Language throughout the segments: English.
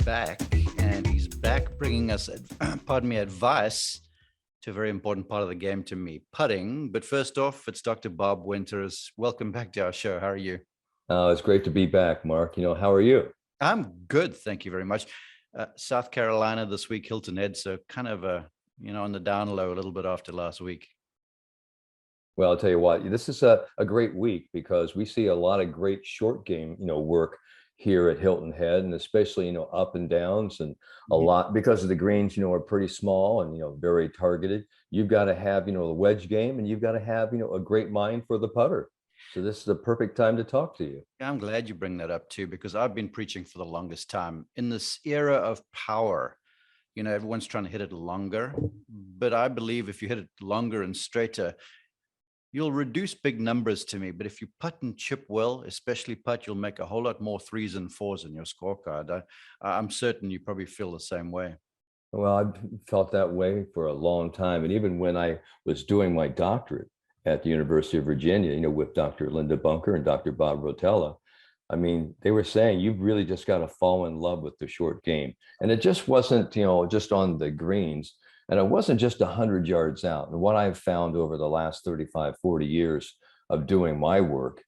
back, and he's back bringing us, pardon me, advice to a very important part of the game to me, putting. But first off, it's Dr. Bob Winters. Welcome back to our show. How are you? It's great to be back, Mark. How are you? I'm good, thank you very much. South Carolina this week, Hilton Head, so kind of on the down low a little bit after last week. Well, I'll tell you what, this is a great week because we see a lot of great short game, work here at Hilton Head, and especially, up and downs and a lot because of the greens, are pretty small and, very targeted. You've got to have, the wedge game, and you've got to have, a great mind for the putter. So this is the perfect time to talk to you. Yeah, I'm glad you bring that up too, because I've been preaching for the longest time in this era of power. Everyone's trying to hit it longer, but I believe if you hit it longer and straighter, you'll reduce big numbers to me. But if you putt and chip well, especially putt, you'll make a whole lot more threes and fours in your scorecard. I'm certain you probably feel the same way. Well, I've felt that way for a long time. And even when I was doing my doctorate at the University of Virginia, with Dr. Linda Bunker and Dr. Bob Rotella, I mean, they were saying you've really just got to fall in love with the short game. And it just wasn't, just on the greens. And it wasn't just 100 yards out. And what I've found over the last 35, 40 years of doing my work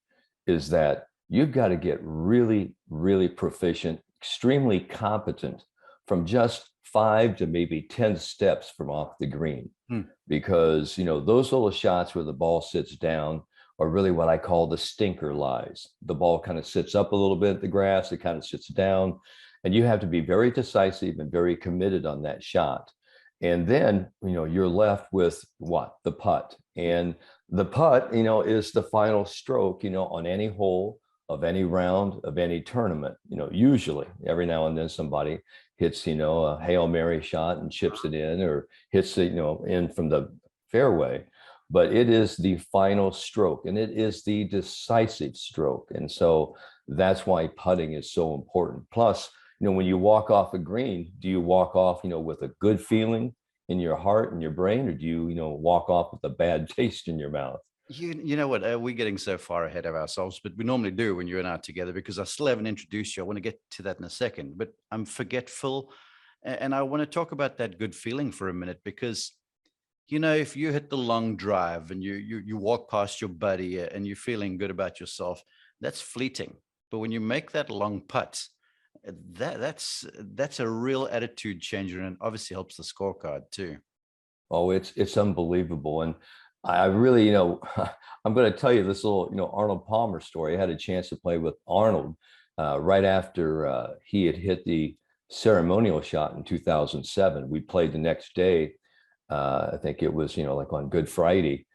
is that you've got to get really, really proficient, extremely competent from just 5 to maybe 10 steps from off the green. Because, those little shots where the ball sits down are really what I call the stinker lies. The ball kind of sits up a little bit at the grass, it kind of sits down, and you have to be very decisive and very committed on that shot. And then, you're left with what? The putt. And the putt, is the final stroke, on any hole of any round of any tournament. Usually every now and then somebody hits, a Hail Mary shot and chips it in, or hits it, in from the fairway. But it is the final stroke, and it is the decisive stroke. And so that's why putting is so important. Plus, when you walk off a green, do you walk off, with a good feeling in your heart and your brain, or do you, walk off with a bad taste in your mouth? You know what? We're getting so far ahead of ourselves, but we normally do when you and I are together, because I still haven't introduced you. I want to get to that in a second, but I'm forgetful. And I want to talk about that good feeling for a minute, because, if you hit the long drive and you walk past your buddy and you're feeling good about yourself, that's fleeting. But when you make that long putt, that's a real attitude changer, and obviously helps the scorecard too. Oh, it's unbelievable. And I really, I'm going to tell you this little, Arnold Palmer story. I had a chance to play with Arnold right after he had hit the ceremonial shot in 2007. We played the next day. I think it was, like on Good Friday.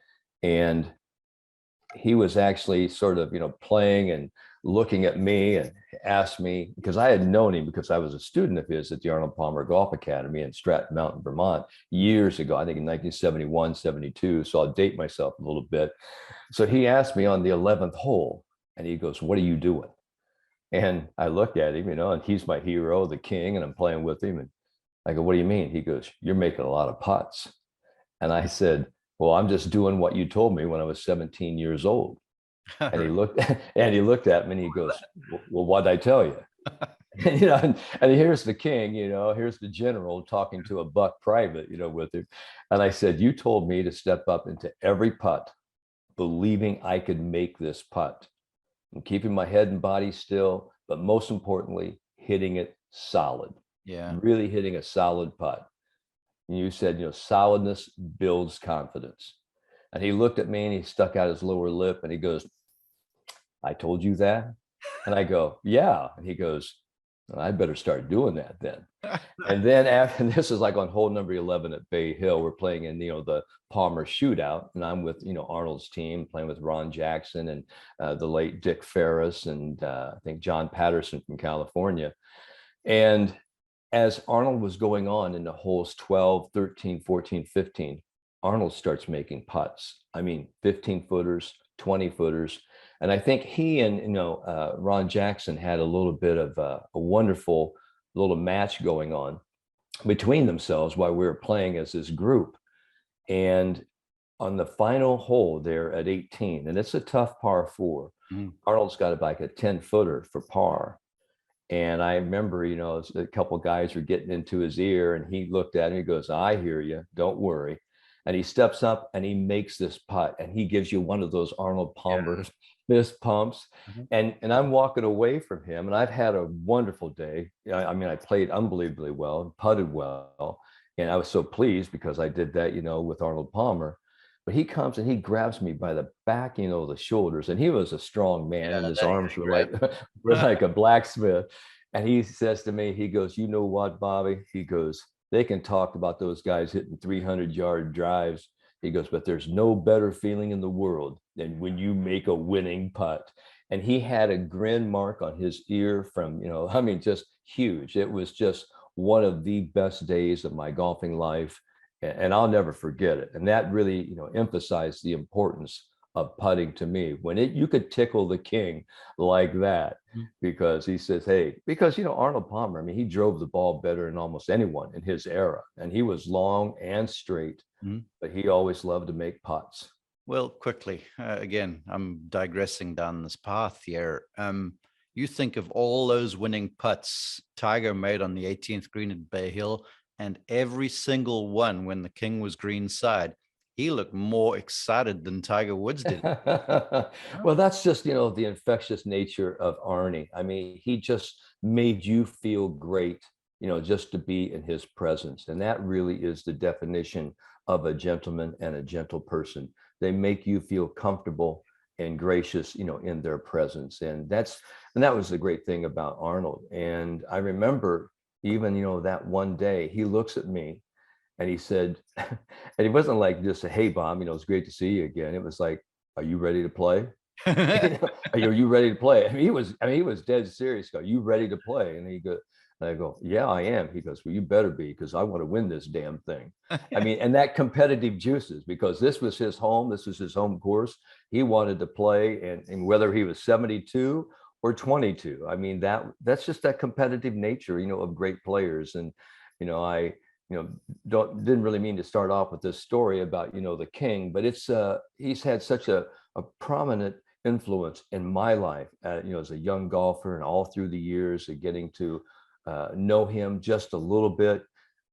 And he was actually sort of, playing and looking at me and asked me, because I had known him because I was a student of his at the Arnold Palmer Golf Academy in Stratton Mountain, Vermont, years ago, I think in 1971, 72. So I'll date myself a little bit. So he asked me on the 11th hole, and he goes, "What are you doing?" And I looked at him, and he's my hero, the king, and I'm playing with him. And I go, "What do you mean?" He goes, "You're making a lot of putts." And I said, "Well, I'm just doing what you told me when I was 17 years old." And he looked at me and he goes, "Well, what'd I tell you?" And here's the king, here's the general talking to a buck private, with him. And I said, "You told me to step up into every putt, believing I could make this putt, and keeping my head and body still, but most importantly, hitting it solid." Yeah. Really hitting a solid putt. And you said, solidness builds confidence. And he looked at me and he stuck out his lower lip and he goes, "I told you that?" And I go, "Yeah." And he goes, "Well, I better start doing that then." And then after this is like on hole number 11 at Bay Hill, we're playing in, the Palmer shootout. And I'm with, Arnold's team, playing with Ron Jackson and the late Dick Ferris and I think John Patterson from California. And as Arnold was going on into holes 12, 13, 14, 15, Arnold starts making putts. I mean, 15 footers, 20 footers. And I think he and, Ron Jackson had a little bit of a wonderful little match going on between themselves while we were playing as this group. And on the final hole there at 18, and it's a tough par 4, Arnold's got like a 10 footer for par. And I remember, a couple of guys were getting into his ear, and he looked at him. He goes, "I hear you. Don't worry." And he steps up and he makes this putt, and he gives you one of those Arnold Yeah. Palmer fist pumps. Mhm. And I'm walking away from him, and I've had a wonderful day. I mean, I played unbelievably well, putted well, and I was so pleased because I did that, with Arnold Palmer. But he comes and he grabs me by the back, the shoulders, and he was a strong man, and Yeah, his that arms were grab. like were like a blacksmith. And he says to me, he goes, "You know what, Bobby?" He goes, "They can talk about those guys hitting 300-yard drives." He goes, "But there's no better feeling in the world than when you make a winning putt." And he had a grin mark on his ear from, I mean, just huge. It was just one of the best days of my golfing life. And I'll never forget it. And that really, emphasized the importance of putting to me. When you could tickle the king like that, Mhm. because he says, "Hey," because Arnold Palmer, I mean, he drove the ball better than almost anyone in his era, and he was long and straight, Mhm. but he always loved to make putts. Well, quickly, again, I'm digressing down this path here. You think of all those winning putts Tiger made on the 18th green at Bay Hill, and every single one when the king was greenside, he looked more excited than Tiger Woods did. Huh? Well, that's just, the infectious nature of Arnie. I mean, he just made you feel great, just to be in his presence. And that really is the definition of a gentleman and a gentle person. They make you feel comfortable and gracious, in their presence. And that was the great thing about Arnold. And I remember even, that one day he looks at me and he said, and he wasn't like just a, "Hey, Bob, it's great to see you again." It was like, "Are you ready to play?" Are you ready to play? I mean, he was dead serious. "Are you ready to play?" And I go, "Yeah, I am." He goes, "Well, you better be, because I want to win this damn thing." I mean, and that competitive juices, because this was his home, this was his home course. He wanted to play, and whether he was 72 or 22, I mean, that's just that competitive nature, of great players. And I didn't really mean to start off with this story about the king, but he's had such a prominent influence in my life, as a young golfer, and all through the years of getting to know him just a little bit,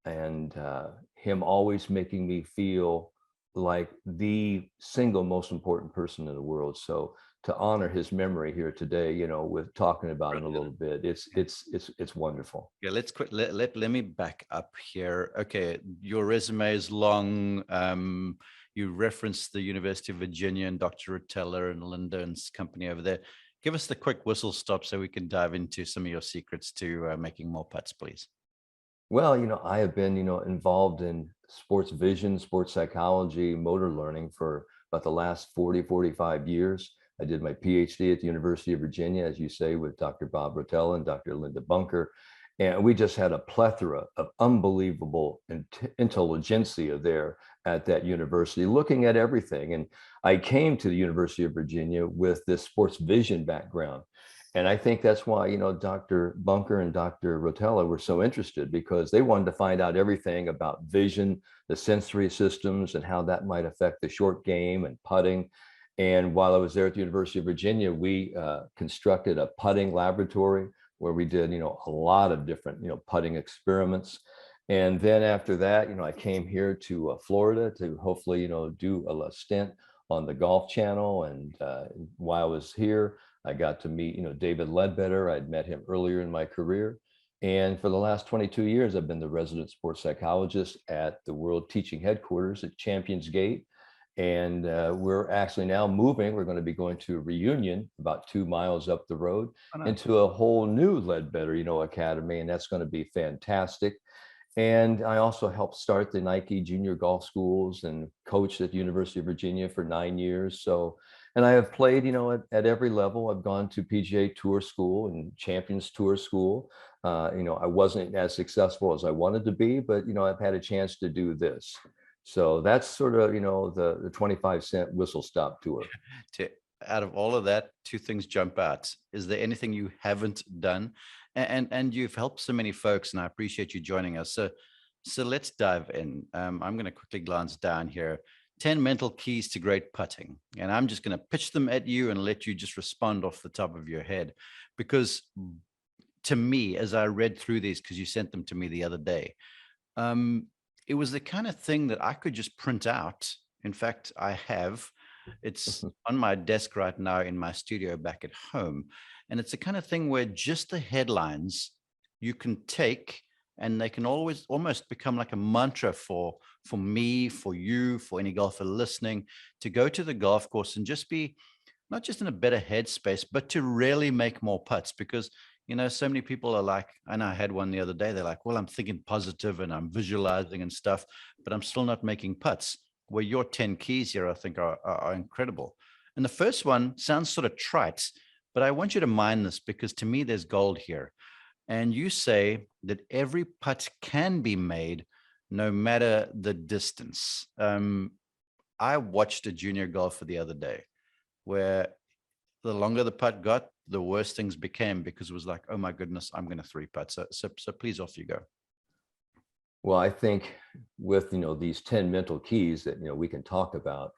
and him always making me feel like the single most important person in the world. So to honor his memory here today, with talking about him a little bit, it's wonderful. Yeah, let's quit. Let me back up here. Okay, your resume is long. You referenced the University of Virginia and Dr. Rotella and Linda and company over there. Give us the quick whistle stop so we can dive into some of your secrets to making more putts, please. Well, I have been, involved in sports vision, sports psychology, motor learning for about the last 40, 45 years. I did my PhD at the University of Virginia, as you say, with Dr. Bob Rotella and Dr. Linda Bunker. And we just had a plethora of unbelievable intelligentsia there at that university, looking at everything. And I came to the University of Virginia with this sports vision background. And I think that's why, Dr. Bunker and Dr. Rotella were so interested, because they wanted to find out everything about vision, the sensory systems, and how that might affect the short game and putting. And while I was there at the University of Virginia, we constructed a putting laboratory where we did, a lot of different, putting experiments. And then after that, I came here to Florida to hopefully, do a stint on the Golf Channel. And while I was here, I got to meet, David Leadbetter. I'd met him earlier in my career. And for the last 22 years, I've been the resident sports psychologist at the World Teaching Headquarters at Champions Gate. And we're actually now moving. We're going to be going to a reunion about 2 miles up the road Oh, nice. into a whole new Leadbetter, Academy. And that's going to be fantastic. And I also helped start the Nike Junior Golf Schools and coached at the University of Virginia for 9 years. So, and I have played, at every level. I've gone to PGA Tour School and Champions Tour School. I wasn't as successful as I wanted to be, but, I've had a chance to do this. So that's sort of, the 25-cent whistle stop tour. To, out of all of that, two things jump out. Is there anything you haven't done? And you've helped so many folks, and I appreciate you joining us. So let's dive in. I'm going to quickly glance down here. 10 mental keys to great putting. And I'm just going to pitch them at you and let you just respond off the top of your head, because to me, as I read through these, because you sent them to me the other day, it was the kind of thing that I could just print out. In fact, I have. It's on my desk right now in my studio back at home. And it's the kind of thing where just the headlines you can take, and they can always almost become like a mantra for me, for you, for any golfer listening, to go to the golf course and just be not just in a better headspace, but to really make more putts. Because, so many people are like, I know I had one the other day. They're like, well, I'm thinking positive and I'm visualizing and stuff, but I'm still not making putts. Where your 10 keys here, I think, are incredible. And the first one sounds sort of trite, but I want you to mind this, because to me, there's gold here. And you say that every putt can be made no matter the distance. I watched a junior golfer the other day where the longer the putt got, the worse things became, because it was like, oh my goodness, I'm going to three putt. So please, off you go. Well, I think with, these 10 mental keys that, we can talk about,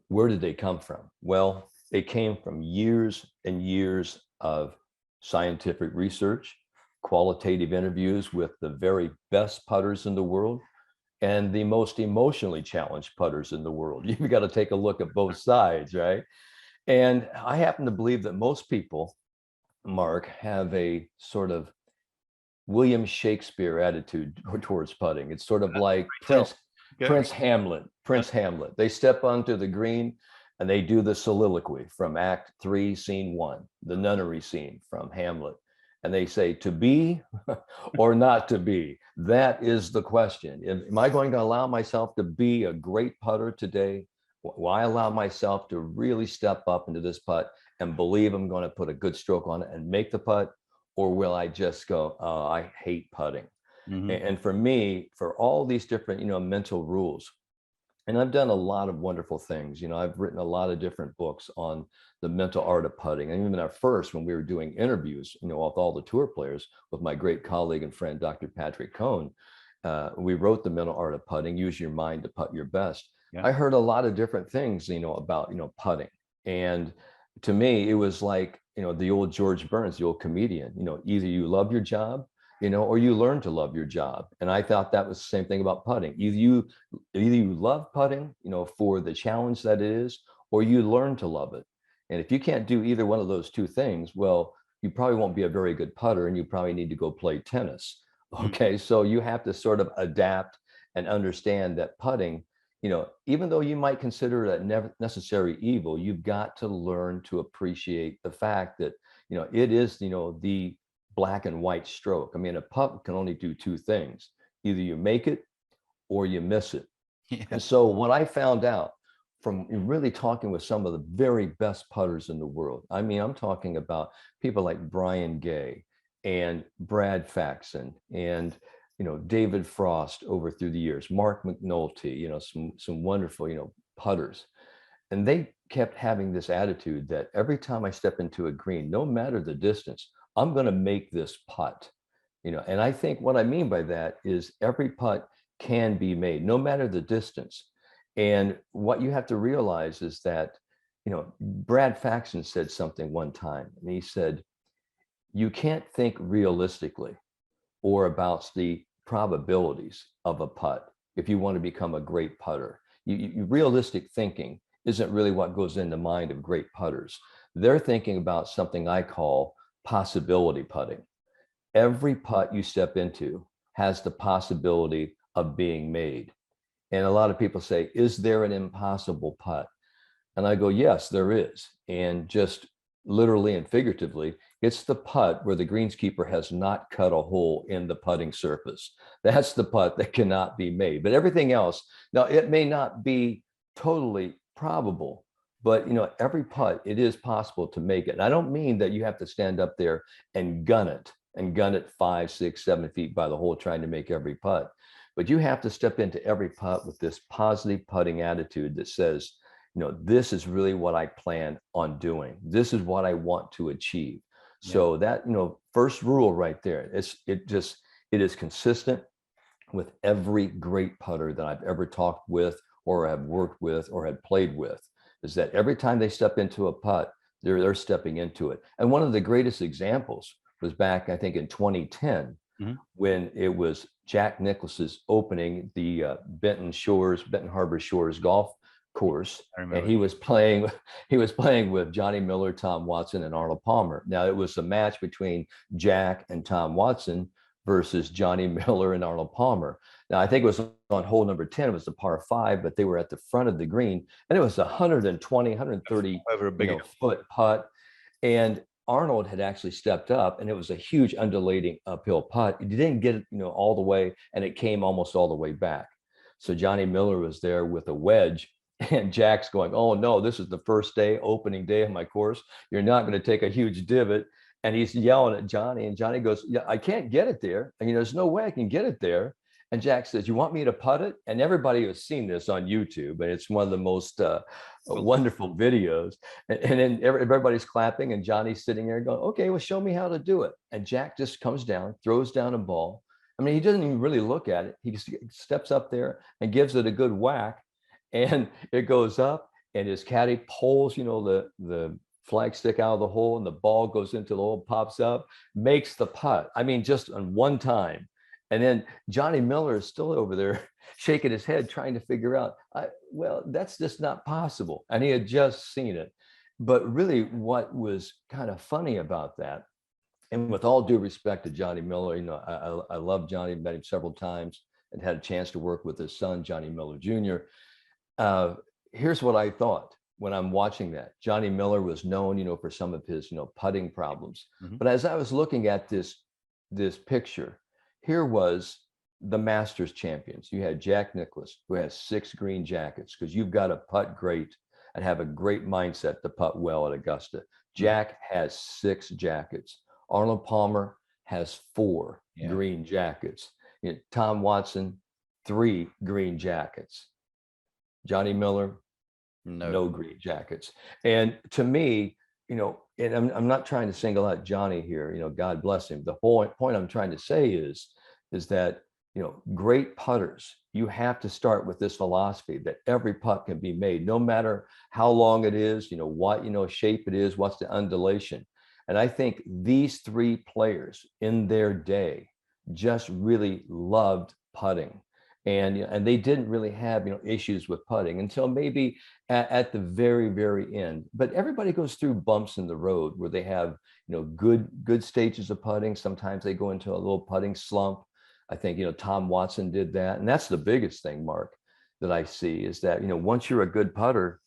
where did they come from? Well, they came from years and years of scientific research, qualitative interviews with the very best putters in the world, and the most emotionally challenged putters in the world. You've got to take a look at both sides, right? And I happen to believe that most people, Mark, have a sort of William Shakespeare attitude towards putting. It's sort of like Prince Hamlet. They step onto the green and they do the soliloquy from Act 3, Scene 1, the nunnery scene from Hamlet. And they say, to be or not to be? That is the question. Am I going to allow myself to be a great putter today? Will I allow myself to really step up into this putt and believe I'm going to put a good stroke on it and make the putt? Or will I just go, oh, I hate putting? Mm-hmm. And for me, for all these different, mental rules, and I've done a lot of wonderful things. I've written a lot of different books on the mental art of putting. And even at first, when we were doing interviews, with all the tour players, with my great colleague and friend, Dr. Patrick Cohn, we wrote The Mental Art of Putting, Use Your Mind to Putt Your Best. Yeah. I heard a lot of different things, about, putting. And to me, it was like, the old George Burns, the old comedian, either you love your job, or you learn to love your job. And I thought that was the same thing about putting. Either you love putting, for the challenge that it is, or you learn to love it. And if you can't do either one of those two things, well, you probably won't be a very good putter, and you probably need to go play tennis. Okay. So you have to sort of adapt and understand that putting, even though you might consider it a necessary evil, you've got to learn to appreciate the fact that, it is, the black and white stroke. I mean, a putt can only do two things. Either you make it or you miss it. Yeah. And so what I found out from really talking with some of the very best putters in the world, I mean, I'm talking about people like Brian Gay and Brad Faxon and, David Frost over through the years, Mark McNulty, some wonderful, putters. And they kept having this attitude that every time I step into a green, no matter the distance, I'm going to make this putt, and I think what I mean by that is every putt can be made, no matter the distance. And what you have to realize is that, Brad Faxon said something one time, and he said, you can't think realistically or about the probabilities of a putt if you want to become a great putter. Realistic thinking isn't really what goes in the mind of great putters. They're thinking about something I call possibility putting. Every putt you step into has the possibility of being made. And a lot of people say, is there an impossible putt? And I go, yes, there is. And just literally and figuratively, it's the putt where the greenskeeper has not cut a hole in the putting surface. That's the putt that cannot be made. But everything else, now it may not be totally probable, but every putt, it is possible to make it. And I don't mean that you have to stand up there and gun it 5, 6, 7 feet by the hole trying to make every putt. But you have to step into every putt with this positive putting attitude that says, this is really what I plan on doing. This is what I want to achieve. Yeah. So that, first rule right there, it is consistent with every great putter that I've ever talked with or have worked with or had played with, is that every time they step into a putt, they're stepping into it. And one of the greatest examples was back, I think, in 2010, when it was Jack Nicklaus's opening the Benton Harbor Shores golf course, and he was playing with Johnny Miller, Tom Watson, and Arnold Palmer. Now, it was a match between Jack and Tom Watson versus Johnny Miller and Arnold Palmer. Now, I think it was on hole number 10. It was a par 5, but they were at the front of the green, and it was 120, 130 foot putt. And Arnold had actually stepped up, and it was a huge undulating uphill putt. He didn't get it, all the way, and it came almost all the way back. So Johnny Miller was there with a wedge, and Jack's going, "Oh no, this is the first day, opening day of my course. You're not going to take a huge divot." And he's yelling at Johnny, and Johnny goes, "Yeah, I can't get it there. And there's no way I can get it there." And Jack says, "You want me to putt it?" And everybody has seen this on YouTube, and it's one of the most wonderful videos. And then everybody's clapping, and Johnny's sitting there going, "Okay, well, show me how to do it." And Jack just comes down, throws down a ball. I mean, he doesn't even really look at it. He just steps up there and gives it a good whack, and it goes up, and his caddy pulls, the flag stick out of the hole, and the ball goes into the hole, pops up, makes the putt. I mean, just on one time. And then Johnny Miller is still over there shaking his head, trying to figure out, well, that's just not possible. And he had just seen it. But really, what was kind of funny about that, and with all due respect to Johnny Miller, I love Johnny, met him several times and had a chance to work with his son, Johnny Miller Jr. Here's what I thought when I'm watching that. Johnny Miller was known, for some of his, putting problems. But as I was looking at this picture, here was the Masters champions. You had Jack Nicklaus, who has 6 green jackets, because you've got to putt great and have a great mindset to putt well at Augusta. Jack has 6 jackets. Arnold Palmer has 4 green jackets. Tom Watson, 3 green jackets. Johnny Miller, no green jackets. And to me, and I'm not trying to single out Johnny here, God bless him. The whole point I'm trying to say is that, great putters, you have to start with this philosophy that every putt can be made, no matter how long it is, what, shape it is, what's the undulation. And I think these 3 players in their day just really loved putting. And they didn't really have, issues with putting until maybe at the very, very end. But everybody goes through bumps in the road where they have, good stages of putting. Sometimes they go into a little putting slump. I think, Tom Watson did that. And that's the biggest thing, Mark, that I see is that, once you're a good putter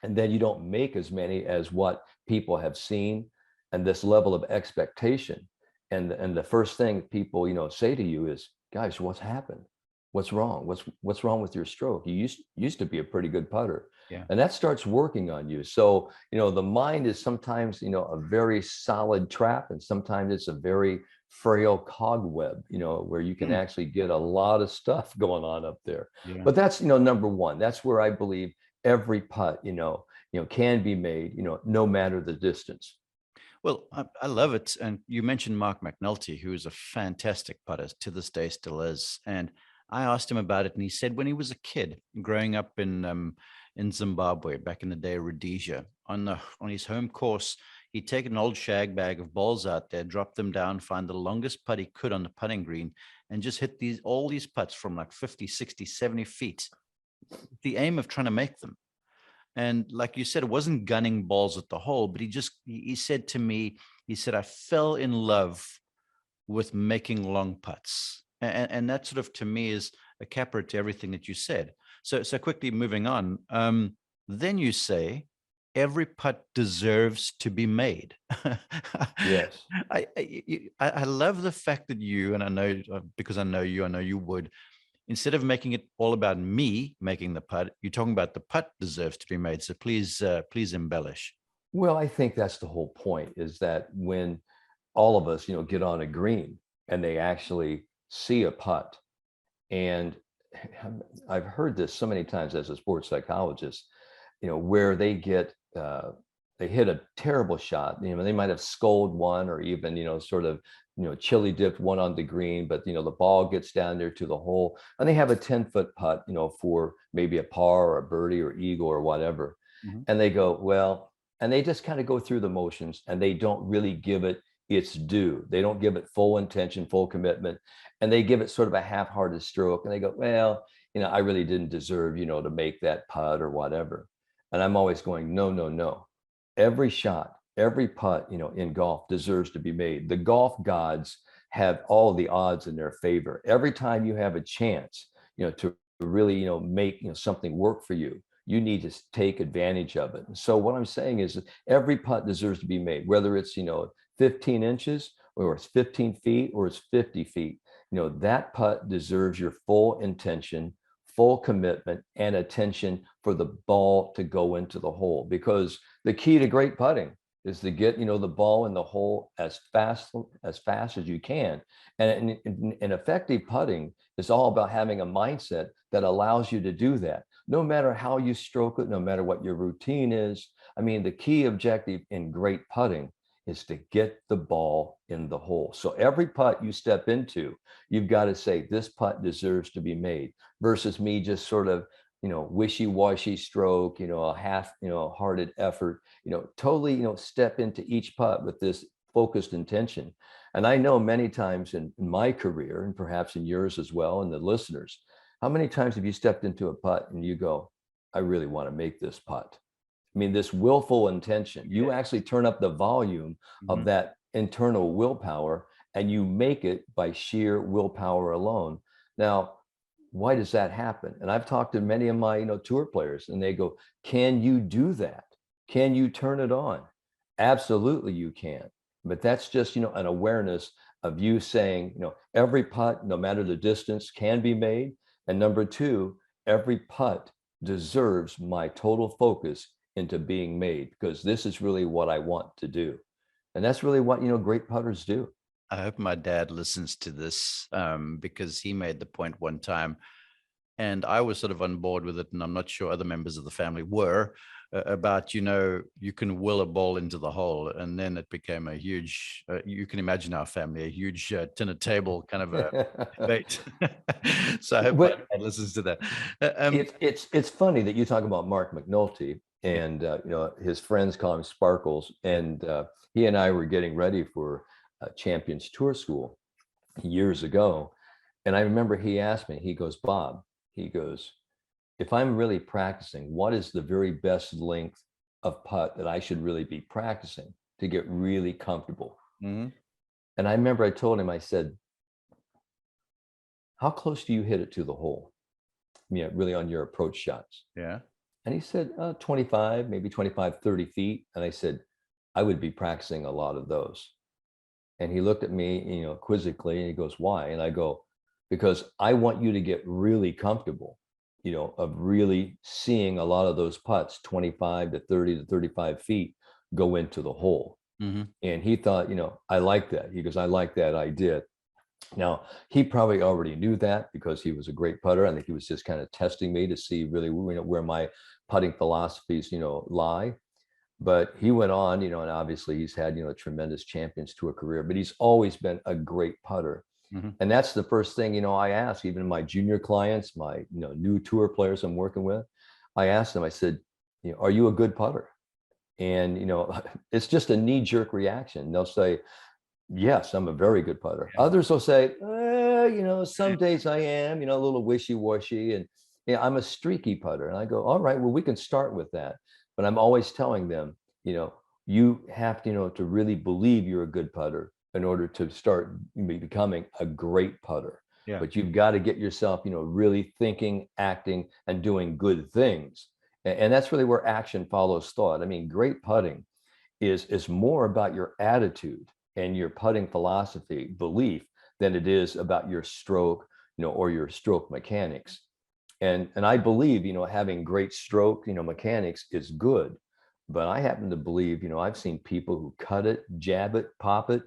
and then you don't make as many as what people have seen, and this level of expectation. And the first thing people, say to you is, "Guys, what's happened? What's wrong? What's wrong with your stroke? You used to be a pretty good putter." Yeah. And that starts working on you. So, the mind is sometimes, a very solid trap, and sometimes it's a very frail cobweb, where you can actually get a lot of stuff going on up there. Yeah. But that's, number one. That's where I believe every putt, can be made, no matter the distance. Well, I love it. And you mentioned Mark McNulty, who is a fantastic putter, to this day still is. And I asked him about it, and he said when he was a kid growing up in Zimbabwe back in the day, Rhodesia, on his home course, he'd take an old shag bag of balls out there, drop them down, find the longest putt he could on the putting green, and just hit all these putts from like 50, 60, 70 feet, the aim of trying to make them. And like you said, it wasn't gunning balls at the hole, but he said to me, he said, "I fell in love with making long putts." And that sort of, to me, is a capper to everything that you said. So quickly moving on, then you say, every putt deserves to be made. Yes. I love the fact that you, and I know, because I know you would, instead of making it all about me making the putt, you're talking about the putt deserves to be made. So please embellish. Well, I think that's the whole point, is that when all of us, get on a green and they actually see a putt, and I've heard this so many times as a sports psychologist, where they get, they hit a terrible shot, they might have sculled one, or even, sort of, chili dipped one on the green, but the ball gets down there to the hole, and they have a 10-foot putt, for maybe a par or a birdie or eagle or whatever. And they go, well, and they just kind of go through the motions, and they don't really give it its due. They don't give it full intention, full commitment, and they give it sort of a half-hearted stroke, and they go, well, I really didn't deserve, to make that putt or whatever. And I'm always going, no, no, no. Every shot, every putt, in golf deserves to be made. The golf gods have all the odds in their favor. Every time you have a chance, to really, make, something work for you, you need to take advantage of it. And so what I'm saying is that every putt deserves to be made, whether it's, 15 inches or it's 15 feet or it's 50 feet. That putt deserves your full intention, full commitment, and attention for the ball to go into the hole. Because the key to great putting is to get, the ball in the hole as fast as you can. And effective putting is all about having a mindset that allows you to do that. No matter how you stroke it, no matter what your routine is. I mean, the key objective in great putting is to get the ball in the hole. So every putt you step into, you've got to say, this putt deserves to be made, versus me just sort of, wishy-washy stroke, a half, hearted effort, totally, step into each putt with this focused intention. And I know many times in my career, and perhaps in yours as well, and the listeners, how many times have you stepped into a putt and you go, I really want to make this putt? I mean, this willful intention, you actually turn up the volume of that internal willpower, and you make it by sheer willpower alone. Now, why does that happen? And I've talked to many of my, tour players, and they go, can you do that? Can you turn it on? Absolutely, you can. But that's just, an awareness of you saying, every putt, no matter the distance, can be made. And number two, every putt deserves my total focus into being made, because this is really what I want to do. And that's really what, great putters do. I hope my dad listens to this, because he made the point one time, and I was sort of on board with it, and I'm not sure other members of the family were, about, you can will a ball into the hole. And then it became a huge, you can imagine our family, a huge dinner table kind of a debate. So I hope my dad listens to that. It's funny that you talk about Mark McNulty, and his friends call him Sparkles, and he and I were getting ready for Champions Tour School years ago. And I remember he asked me, he goes, Bob, he goes, if I'm really practicing, what is the very best length of putt that I should really be practicing to get really comfortable? And I remember I told him, I said, how close do you hit it to the hole? Really on your approach shots. Yeah. And he said, 25, maybe 25, 30 feet. And I said, I would be practicing a lot of those. And he looked at me, quizzically, and he goes, why? And I go, because I want you to get really comfortable, of really seeing a lot of those putts, 25 to 30 to 35 feet, go into the hole. And he thought, I like that. He goes, I like that idea. Now, he probably already knew that, because he was a great putter. I think he was just kind of testing me to see really, where my putting philosophies, lie. But he went on, and obviously he's had, a tremendous Champions Tour career, but he's always been a great putter. And that's the first thing, I ask even my junior clients, my, new tour players I'm working with. I asked them, I said, are you a good putter? And, it's just a knee-jerk reaction. They'll say, yes, I'm a very good putter. Others will say, some days I am, a little wishy-washy, and I'm a streaky putter. And I go, all right, well, we can start with that. But I'm always telling them, you have to, to really believe you're a good putter in order to start becoming a great putter. Yeah. But you've got to get yourself, really thinking, acting, and doing good things. And that's really where action follows thought. I mean, great putting is more about your attitude and your putting philosophy, belief, than it is about your stroke, or your stroke mechanics. And I believe, having great stroke, mechanics is good. But I happen to believe, I've seen people who cut it, jab it, pop it,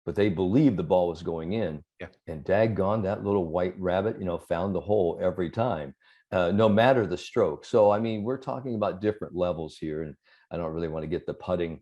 but they believe the ball was going in. Yeah. And daggone, that little white rabbit, found the hole every time, no matter the stroke. So, I mean, we're talking about different levels here. And I don't really want to get the putting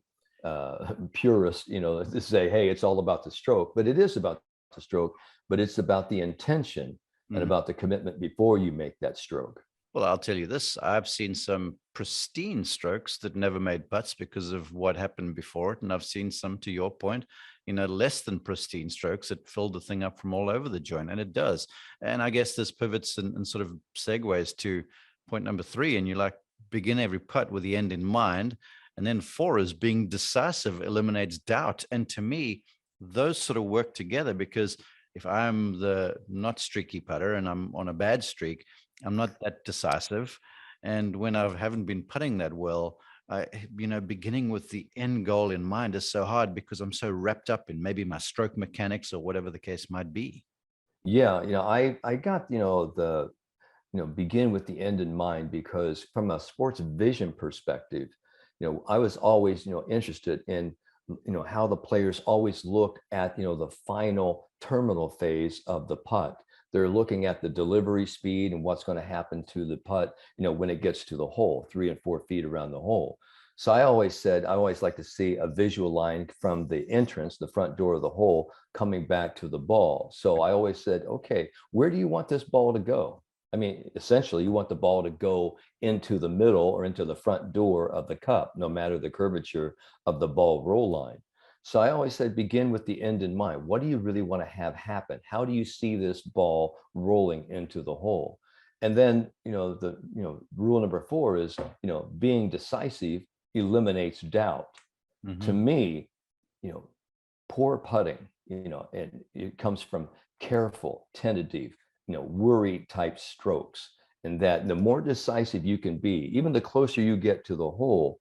purist, to say, hey, it's all about the stroke. But it is about the stroke, but it's about the intention and about the commitment before you make that stroke. Well, I'll tell you this, I've seen some pristine strokes that never made putts because of what happened before it. And I've seen some, to your point, less than pristine strokes, it filled the thing up from all over the joint, and it does. And I guess this pivots and sort of segues to point number 3, and you like begin every putt with the end in mind. And then 4 is being decisive eliminates doubt. And to me, those sort of work together, because if I'm the not streaky putter and I'm on a bad streak, I'm not that decisive. And when I haven't been putting that well, beginning with the end goal in mind is so hard because I'm so wrapped up in maybe my stroke mechanics or whatever the case might be. Yeah, I got, the, begin with the end in mind, because from a sports vision perspective, I was always, interested in, how the players always look at, the final terminal phase of the putt. They're looking at the delivery speed and what's going to happen to the putt, when it gets to the hole, 3 and 4 feet around the hole. So I always said, I always like to see a visual line from the entrance, the front door of the hole, coming back to the ball. So I always said, okay, where do you want this ball to go? I mean, essentially, you want the ball to go into the middle or into the front door of the cup, no matter the curvature of the ball roll line. So I always said, begin with the end in mind. What do you really want to have happen? How do you see this ball rolling into the hole? And then, rule number 4 is, being decisive eliminates doubt. To me, poor putting, and it comes from careful, tentative, worry type strokes. And that the more decisive you can be, even the closer you get to the hole,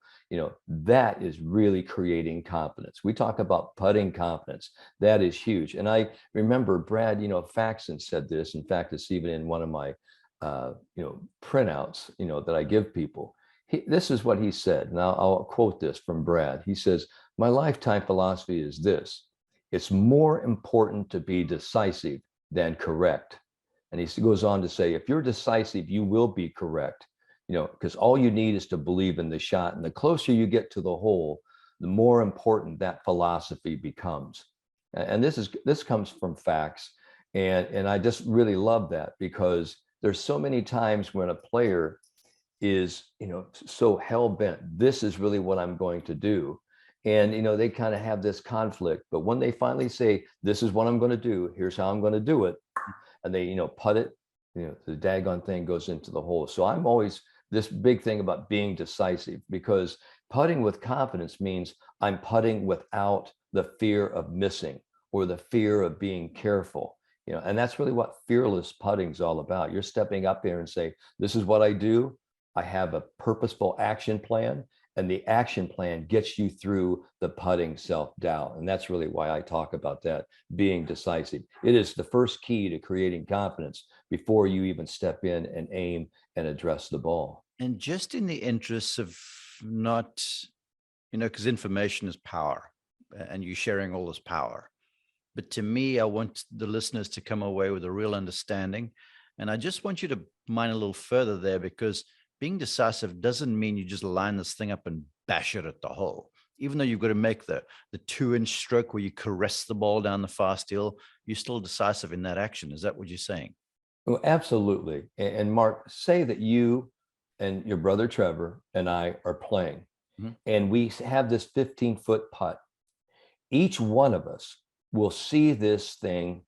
that is really creating confidence. We talk about putting confidence. That is huge. And I remember Brad, Faxon said this. In fact, it's even in one of my, printouts, that I give people. This is what he said. Now I'll quote this from Brad. He says, "My lifetime philosophy is this: it's more important to be decisive than correct." And he goes on to say, if you're decisive, you will be correct, because all you need is to believe in the shot. And the closer you get to the hole, the more important that philosophy becomes. And this comes from facts. And I just really love that, because there's so many times when a player is, so hell-bent, this is really what I'm going to do. And, they kind of have this conflict. But when they finally say, this is what I'm going to do, here's how I'm going to do it, and they, putt it, the daggone thing goes into the hole. So I'm always this big thing about being decisive, because putting with confidence means I'm putting without the fear of missing or the fear of being careful. And that's really what fearless putting is all about. You're stepping up there and say, this is what I do. I have a purposeful action plan, and the action plan gets you through the putting self-doubt. And that's really why I talk about that, being decisive. It is the first key to creating confidence before you even step in and aim and address the ball. And just in the interests of not, because information is power, and you sharing all this power. But to me, I want the listeners to come away with a real understanding. And I just want you to mine a little further there, because being decisive doesn't mean you just line this thing up and bash it at the hole. Even though you've got to make the 2-inch stroke where you caress the ball down the fast hill, you're still decisive in that action. Is that what you're saying? Well, absolutely. And Mark, say that you and your brother Trevor and I are playing, and we have this 15-foot putt. Each one of us will see this thing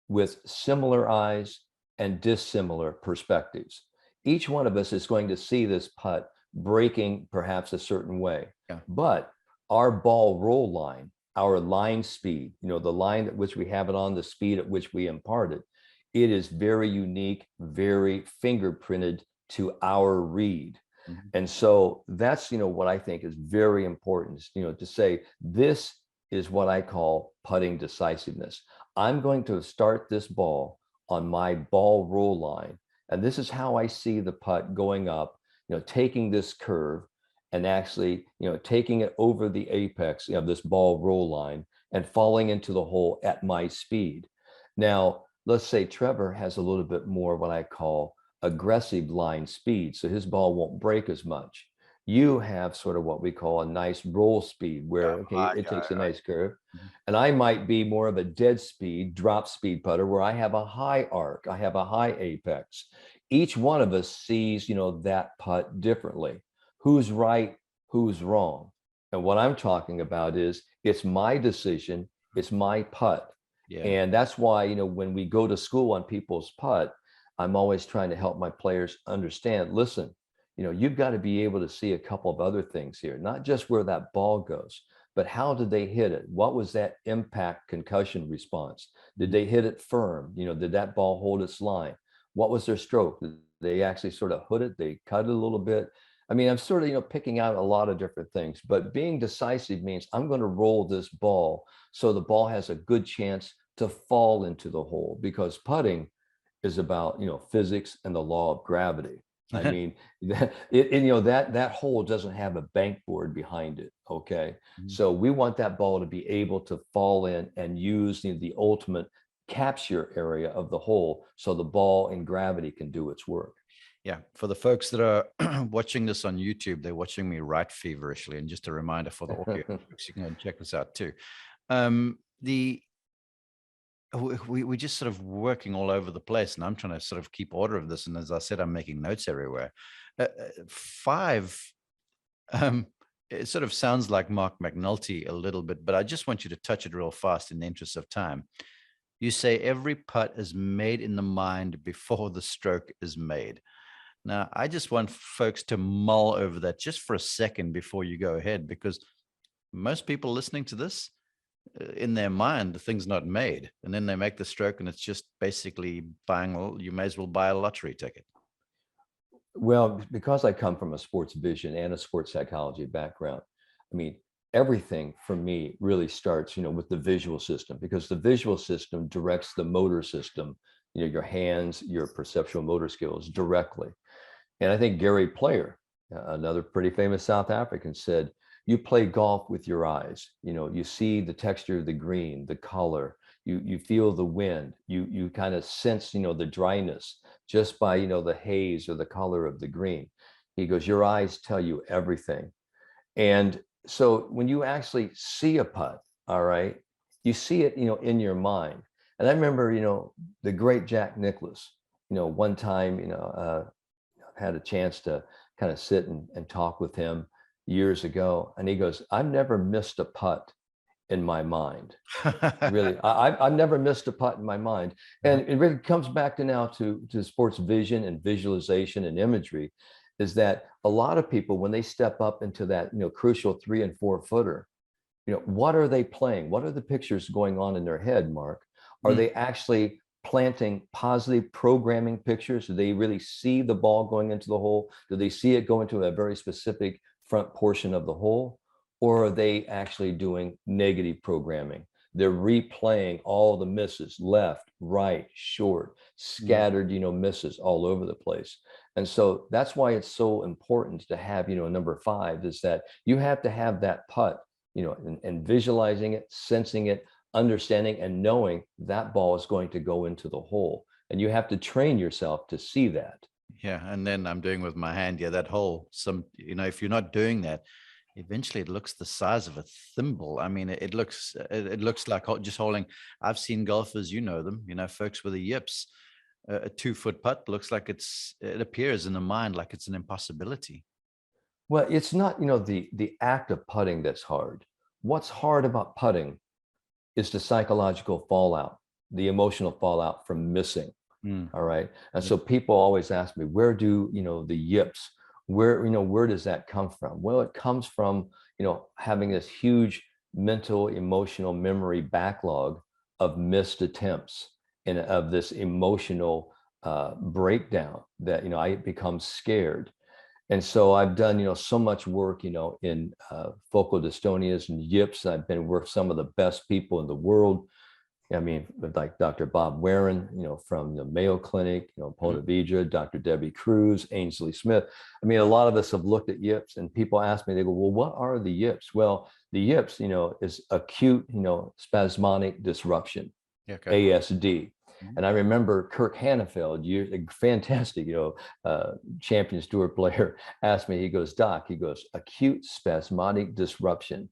with similar eyes and dissimilar perspectives. Each one of us is going to see this putt breaking perhaps a certain way, but our ball roll line, our line speed, the line at which we have it on, the speed at which we impart it, it is very unique, very fingerprinted to our read. And so that's, what I think is very important, to say, this is what I call putting decisiveness. I'm going to start this ball on my ball roll line. And this is how I see the putt going up, taking this curve and actually, taking it over the apex of this ball roll line and falling into the hole at my speed. Now, let's say Trevor has a little bit more what I call aggressive line speed, so his ball won't break as much. You have sort of what we call a nice roll speed, where it takes a nice curve. And I might be more of a dead speed, drop speed putter, where I have a high arc, I have a high apex. Each one of us sees, that putt differently. Who's right, who's wrong? And what I'm talking about is it's my decision, it's my putt. Yeah. And that's why, when we go to school on people's putt, I'm always trying to help my players understand, listen, you've got to be able to see a couple of other things here, not just where that ball goes, but how did they hit it? What was that impact concussion response? Did they hit it firm? Did that ball hold its line? What was their stroke? Did they actually sort of hood it? They cut it a little bit. I mean, I'm sort of, picking out a lot of different things, but being decisive means I'm going to roll this ball so the ball has a good chance to fall into the hole, because putting is about, physics and the law of gravity. I mean, that hole doesn't have a bank board behind it. Okay. So we want that ball to be able to fall in and use the ultimate capture area of the hole so the ball in gravity can do its work. Yeah. For the folks that are watching this on YouTube, they're watching me write feverishly. And just a reminder for the audio folks, you can go and check this out too. We're just sort of working all over the place, and I'm trying to sort of keep order of this. And as I said, I'm making notes everywhere. 5, it sort of sounds like Mark McNulty a little bit, but I just want you to touch it real fast in the interest of time. You say every putt is made in the mind before the stroke is made. Now, I just want folks to mull over that just for a second before you go ahead, because most people listening to this, in their mind, the thing's not made, and then they make the stroke, and it's just basically you may as well buy a lottery ticket. Well, because I come from a sports vision and a sports psychology background, I mean, everything for me really starts, with the visual system, because the visual system directs the motor system, your hands, your perceptual motor skills directly. And I think Gary Player, another pretty famous South African, said, you play golf with your eyes. You see the texture of the green, the color, you feel the wind, you kind of sense, the dryness just by, the haze or the color of the green. He goes, your eyes tell you everything. And so when you actually see a putt, all right, you see it, in your mind. And I remember, the great Jack Nicklaus, one time, had a chance to kind of sit and talk with him years ago. And he goes, I've never missed a putt in my mind. Really, I've never missed a putt in my mind. And it really comes back to now to sports vision and visualization and imagery, is that a lot of people, when they step up into that, crucial 3 and 4 footer, what are they playing? What are the pictures going on in their head, Mark? Are they actually planting positive programming pictures? Do they really see the ball going into the hole? Do they see it go into a very specific front portion of the hole? Or are they actually doing negative programming? They're replaying all the misses, left, right, short, scattered, misses all over the place. And so that's why it's so important to have, number 5, is that you have to have that putt, and visualizing it, sensing it, understanding and knowing that ball is going to go into the hole. And you have to train yourself to see that. Yeah. And then I'm doing with my hand, that hole, if you're not doing that, eventually it looks the size of a thimble. I mean, it looks like just holding. I've seen golfers, them, folks with a Yips, a 2-foot putt looks like it appears in the mind like it's an impossibility. Well, it's not, the act of putting that's hard. What's hard about putting is the psychological fallout, the emotional fallout from missing. All right. And so people always ask me, where do, the Yips, where does that come from? Well, it comes from, having this huge mental, emotional memory backlog of missed attempts and of this emotional breakdown that, I become scared. And so I've done, so much work, in focal dystonias and Yips. I've been with some of the best people in the world. I mean, like Dr. Bob Warren, from the Mayo Clinic, Ponte Vedra, Dr. Debbie Cruz, Ainsley Smith. I mean, a lot of us have looked at Yips, and people ask me, they go, well, what are the Yips? Well, the Yips, is acute, spasmodic disruption, ASD. And I remember Kirk Hannafeld, a fantastic, Champions Tour player, asked me, he goes, Doc, acute spasmodic disruption.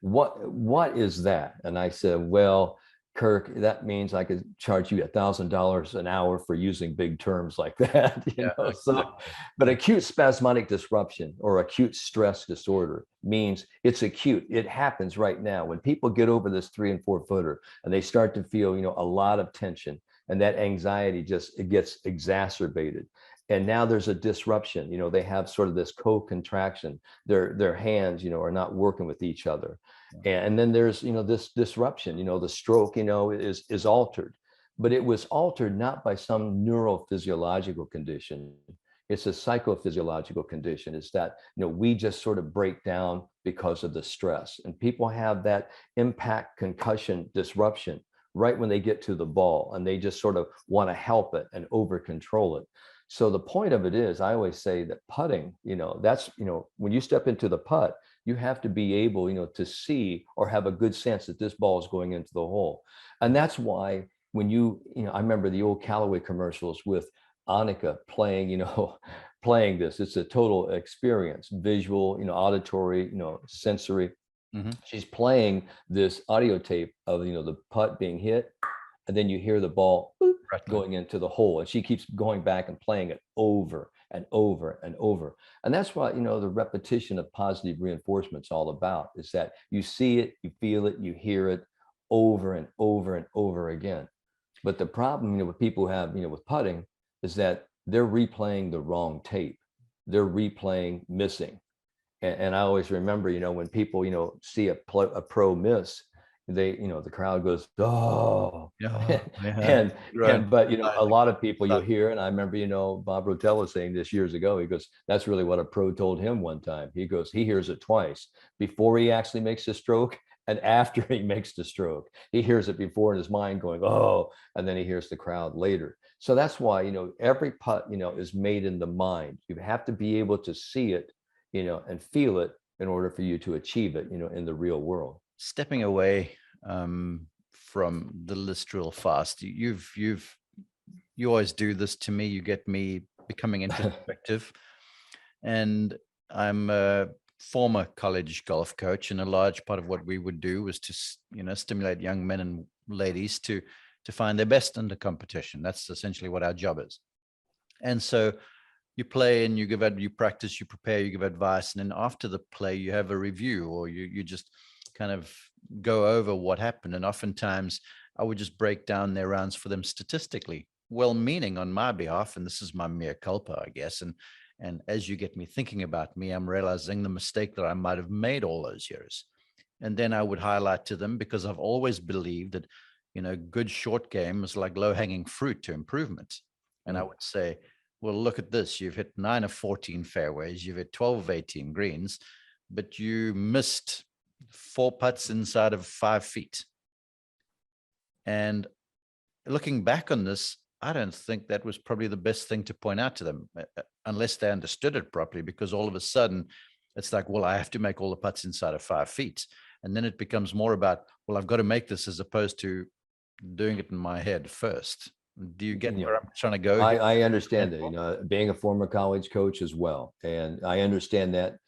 What is that? And I said, well, Kirk, that means I could charge you $1,000 an hour for using big terms like that, Yeah, So, exactly. but acute spasmodic disruption or acute stress disorder means it's acute. It happens right now. When people get over this 3 and 4 footer and they start to feel, a lot of tension, and that anxiety it gets exacerbated. And now there's a disruption. They have sort of this co-contraction. Their hands, are not working with each other. And then there's, this disruption, the stroke, is altered, but it was altered not by some neurophysiological condition. It's a psychophysiological condition. It's that, we just sort of break down because of the stress, and people have that impact concussion disruption right when they get to the ball, and they just sort of want to help it and over control it. So the point of it is, I always say that putting, that's, when you step into the putt, you have to be able, to see or have a good sense that this ball is going into the hole. And that's why when I remember the old Callaway commercials with Annika playing, playing this. It's a total experience, visual, auditory, sensory. Mm-hmm. She's playing this audio tape of, the putt being hit, and then you hear the ball going into the hole, and she keeps going back and playing it over and over and over. And that's what, the repetition of positive reinforcement is all about, is that you see it, you feel it, you hear it over and over and over again. But the problem, with people who have, with putting, is that they're replaying the wrong tape. They're replaying missing. And I always remember, when people, see a pro miss, they, the crowd goes, oh, Yeah, but, a lot of people you'll hear, and I remember, Bob Rotella saying this years ago, he goes, that's really what a pro told him one time. He goes, he hears it twice, before he actually makes a stroke and after he makes the stroke. He hears it before in his mind going, oh, and then he hears the crowd later. So that's why, every putt, is made in the mind. You have to be able to see it, and feel it in order for you to achieve it, in the real world. Stepping away from the literal fast, you always do this to me. You get me becoming introspective, and I'm a former college golf coach, and a large part of what we would do was to, stimulate young men and ladies to find their best under competition. That's essentially what our job is. And so you play and you practice, you prepare, you give advice. And then after the play, you have a review, or you just kind of go over what happened. And oftentimes I would just break down their rounds for them statistically, well-meaning on my behalf. And this is my mea culpa, I guess. And as you get me thinking about me, I'm realizing the mistake that I might have made all those years. And then I would highlight to them, because I've always believed that, good short game is like low-hanging fruit to improvement. And I would say, well, look at this. You've hit 9 of 14 fairways. You've hit 12 of 18 greens, but you missed 4 putts inside of 5 feet. And looking back on this, I don't think that was probably the best thing to point out to them, unless they understood it properly, because all of a sudden it's like, well, I have to make all the putts inside of 5 feet. And then it becomes more about, well, I've got to make this, as opposed to doing it in my head first. Do you get where I'm trying to go? I understand that, being a former college coach as well. And I understand that,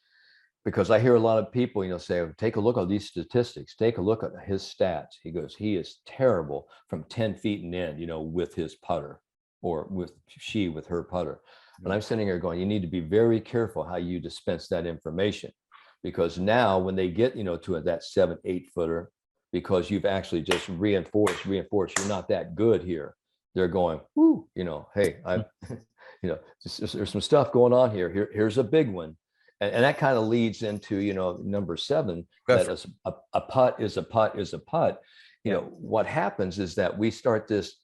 because I hear a lot of people, say, take a look at these statistics, take a look at his stats. He goes, he is terrible from 10 feet and in, with his putter, or with her putter. And I'm sitting here going, you need to be very careful how you dispense that information, because now when they get, to that 7-8 footer, because you've actually just reinforced, you're not that good here. They're going, whoo, hey, there's some stuff going on here. Here's a big one. And that kind of leads into, number 7, that is a putt is a putt is a putt. What happens is that we start this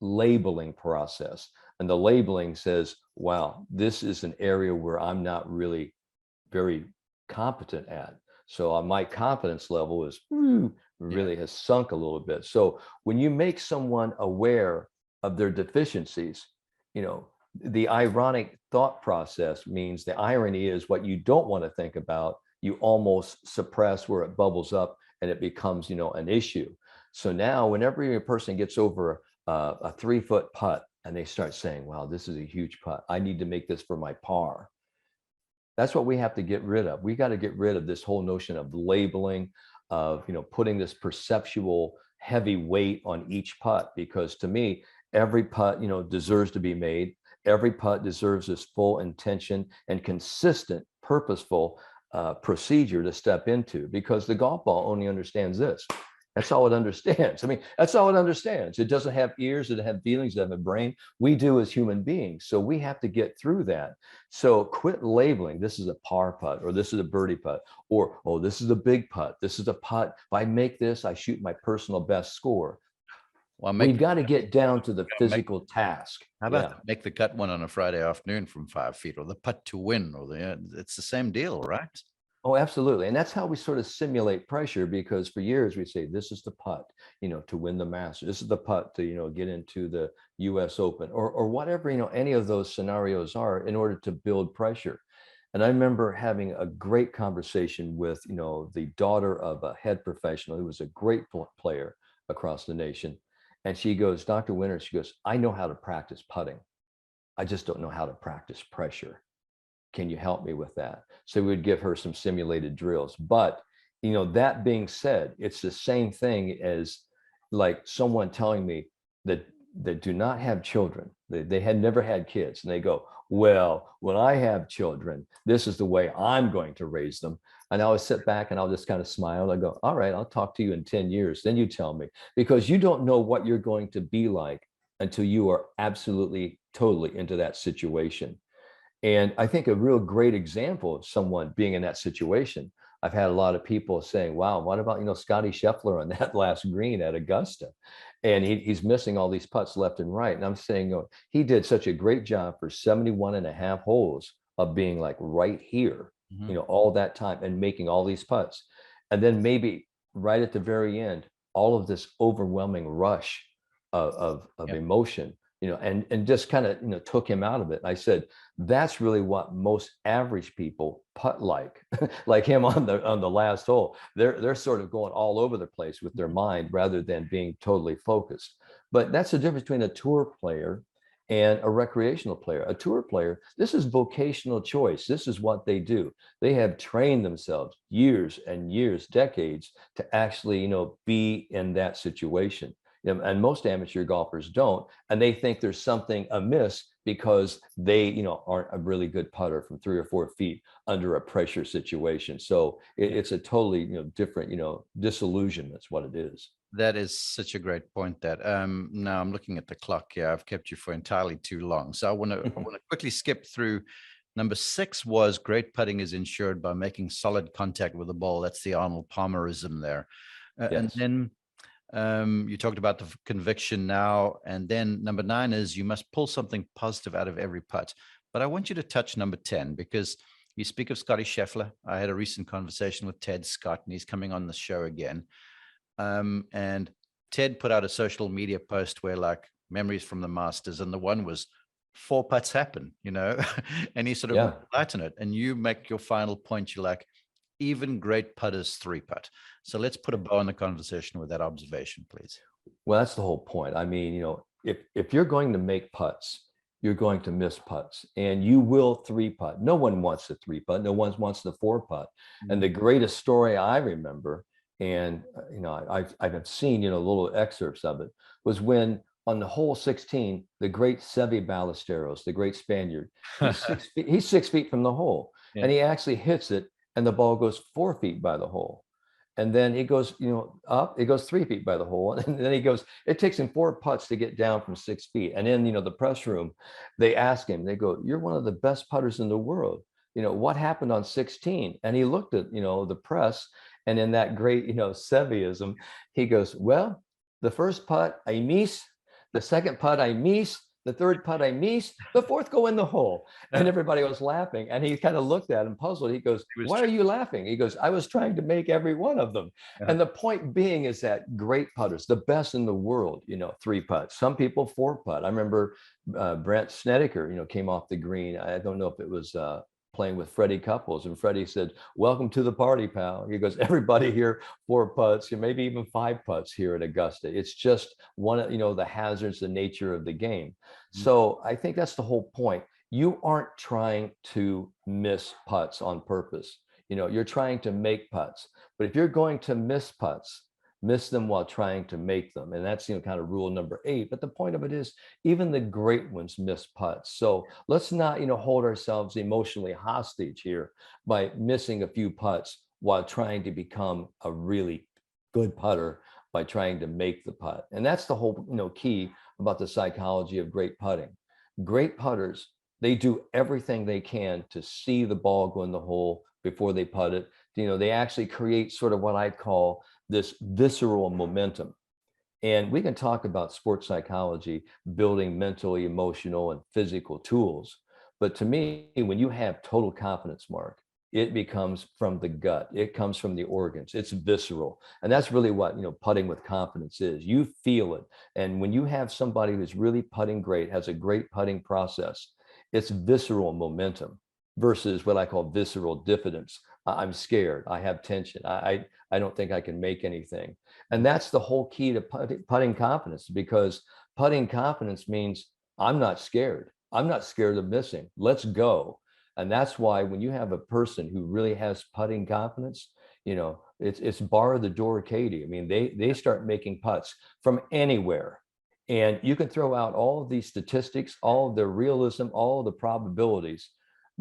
labeling process, and the labeling says, wow, this is an area where I'm not really very competent at. So my confidence level is really has sunk a little bit. So when you make someone aware of their deficiencies, the ironic thought process means, the irony is, what you don't want to think about, you almost suppress where it bubbles up and it becomes, an issue. So now whenever a person gets over a 3-foot putt and they start saying, wow, this is a huge putt, I need to make this for my par. That's what we have to get rid of. We got to get rid of this whole notion of labeling, of, putting this perceptual heavy weight on each putt, because to me, every putt, deserves to be made. Every putt deserves this full intention and consistent, purposeful procedure to step into, because the golf ball only understands this. That's all it understands. I mean, that's all it understands. It doesn't have ears, it doesn't have feelings, it doesn't have a brain. We do as human beings. So we have to get through that. So quit labeling, this is a par putt, or this is a birdie putt, or, oh, this is a big putt. This is a putt. If I make this, I shoot my personal best score. Well, we've got to get down to the physical task. How about make the cut one on a Friday afternoon from 5 feet, or the putt to win, or it's the same deal, right? Oh, absolutely. And that's how we sort of simulate pressure, because for years we say, this is the putt, to win the Masters. This is the putt to, get into the US Open, or whatever, any of those scenarios are, in order to build pressure. And I remember having a great conversation with, the daughter of a head professional who was a great player across the nation. And she goes, Dr. Winter, she goes, I know how to practice putting. I just don't know how to practice pressure. Can you help me with that? So we would give her some simulated drills. But, that being said, it's the same thing as like someone telling me that do not have children. They had never had kids. And they go, well, when I have children, this is the way I'm going to raise them. And I'll sit back and I'll just kind of smile. I go, all right, I'll talk to you in 10 years. Then you tell me, because you don't know what you're going to be like until you are absolutely, totally into that situation. And I think a real great example of someone being in that situation, I've had a lot of people saying, wow, what about, Scotty Scheffler on that last green at Augusta? And he's missing all these putts left and right. And I'm saying, he did such a great job for 71 and a half holes of being like right here, all that time, and making all these putts. And then maybe right at the very end, all of this overwhelming rush of emotion, and just kind of, took him out of it. I said, that's really what most average people putt like him on the last hole. They're sort of going all over the place with their mind rather than being totally focused. But that's the difference between a tour player and a recreational player. A tour player, this is vocational choice. This is what they do. They have trained themselves years and years, decades, to actually, be in that situation. And most amateur golfers don't, and they think there's something amiss because they, aren't a really good putter from 3 or 4 feet under a pressure situation. So it's a totally, different, disillusion. That's what it is. That is such a great point. That now I'm looking at the clock here. I've kept you for entirely too long, so I want to quickly skip through. Number 6 was great putting is ensured by making solid contact with the ball. That's the Arnold Palmerism there, Yes. And then. You talked about the conviction now, and then number 9 is you must pull something positive out of every putt. But I want you to touch number 10, because you speak of Scotty Scheffler. I had a recent conversation with Ted Scott, and he's coming on the show again. And Ted put out a social media post where like memories from the Masters, and the one was 4 putts happen, and he sort of lighten it. And you make your final point. You're like, even great putters 3-putt. So let's put a bow on the conversation with that observation, please. Well, that's the whole point. I mean, if you're going to make putts, you're going to miss putts, and you will 3-putt. No one wants the 3-putt. No one wants the 4-putt. And the greatest story I remember, and I've seen little excerpts of it, was when on the hole 16, the great Seve Ballesteros, the great Spaniard, he's 6 feet from the hole, and he actually hits it, and the ball goes 4 feet by the hole. And then it goes, up, it goes 3 feet by the hole. And then he goes, it takes him 4 putts to get down from 6 feet. And in, the press room, they ask him, they go, you're one of the best putters in the world. What happened on 16? And he looked at, the press, and in that great, Seveism, he goes, well, the first putt I miss, the second putt I miss, the third putt I missed, the fourth go in the hole. And everybody was laughing. And he kind of looked at him puzzled. He goes, why are you laughing? He goes, I was trying to make every one of them. And the point being is that great putters, the best in the world, 3-putt. Some people 4-putt. I remember Brent Snedeker, came off the green. I don't know if it was playing with Freddie Couples, and Freddie said, welcome to the party, pal. He goes, everybody here 4 putts, maybe even 5 putts here at Augusta. It's just one of the hazards, the nature of the game. So I think that's the whole point. You aren't trying to miss putts on purpose. You're trying to make putts. But if you're going to miss putts, miss them while trying to make them. And that's, kind of rule number 8. But the point of it is, even the great ones miss putts. So let's not, hold ourselves emotionally hostage here by missing a few putts while trying to become a really good putter by trying to make the putt. And that's the whole, key about the psychology of great putting. Great putters, they do everything they can to see the ball go in the hole before they putt it. They actually create sort of what I call this visceral momentum. And we can talk about sports psychology, building mental, emotional, and physical tools. But to me, when you have total confidence, Mark, it becomes from the gut. It comes from the organs. It's visceral. And that's really what, putting with confidence is. You feel it. And when you have somebody who's really putting great, has a great putting process, it's visceral momentum versus what I call visceral diffidence. I'm scared. I have tension. I don't think I can make anything. And that's the whole key to putting confidence, because putting confidence means I'm not scared. I'm not scared of missing. Let's go. And that's why when you have a person who really has putting confidence, it's bar the door, Katie. I mean, they start making putts from anywhere. And you can throw out all of these statistics, all of the realism, all of the probabilities.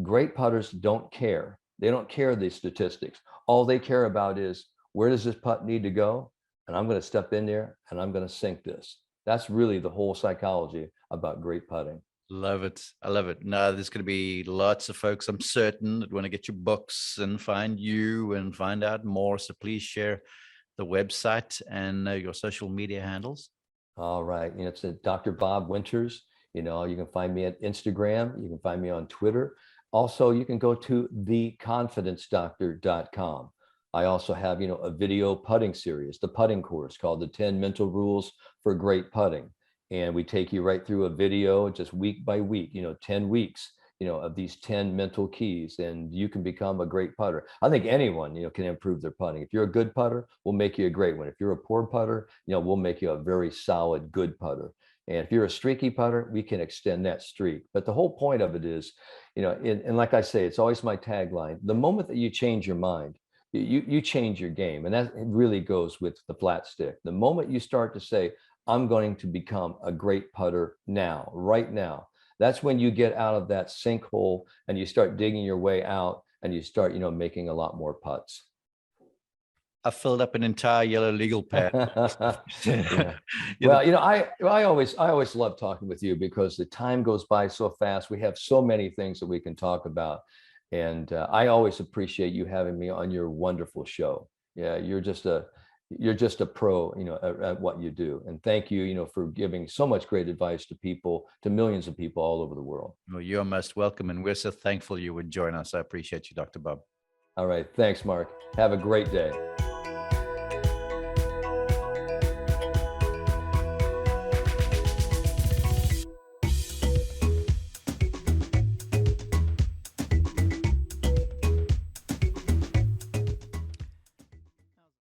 Great putters don't care. They don't care these statistics. All they care about is, where does this putt need to go? And I'm going to step in there and I'm going to sink this. That's really the whole psychology about great putting. Love it. I love it. Now, there's going to be lots of folks, I'm certain, that want to get your books and find you and find out more. So please share the website and your social media handles. All right. It's Dr. Bob Winters. You can find me at Instagram. You can find me on Twitter. Also, you can go to theconfidencedoctor.com. I also have, a video putting series, the putting course called the 10 Mental Rules for Great Putting. And we take you right through a video just week by week, 10 weeks, of these 10 mental keys, and you can become a great putter. I think anyone, can improve their putting. If you're a good putter, we'll make you a great one. If you're a poor putter, we'll make you a very solid, good putter. And if you're a streaky putter, we can extend that streak. But the whole point of it is, and like I say, it's always my tagline, the moment that you change your mind, you change your game. And that really goes with the flat stick. The moment you start to say, I'm going to become a great putter now, right now, that's when you get out of that sinkhole and you start digging your way out and you start, making a lot more putts. I filled up an entire yellow legal pad. Yeah. Well, I always love talking with you because the time goes by so fast. We have so many things that we can talk about. And I always appreciate you having me on your wonderful show. Yeah, you're just a pro, at what you do. And thank you, for giving so much great advice to people, to millions of people all over the world. Well, you're most welcome. And we're so thankful you would join us. I appreciate you, Dr. Bob. All right. Thanks, Mark. Have a great day.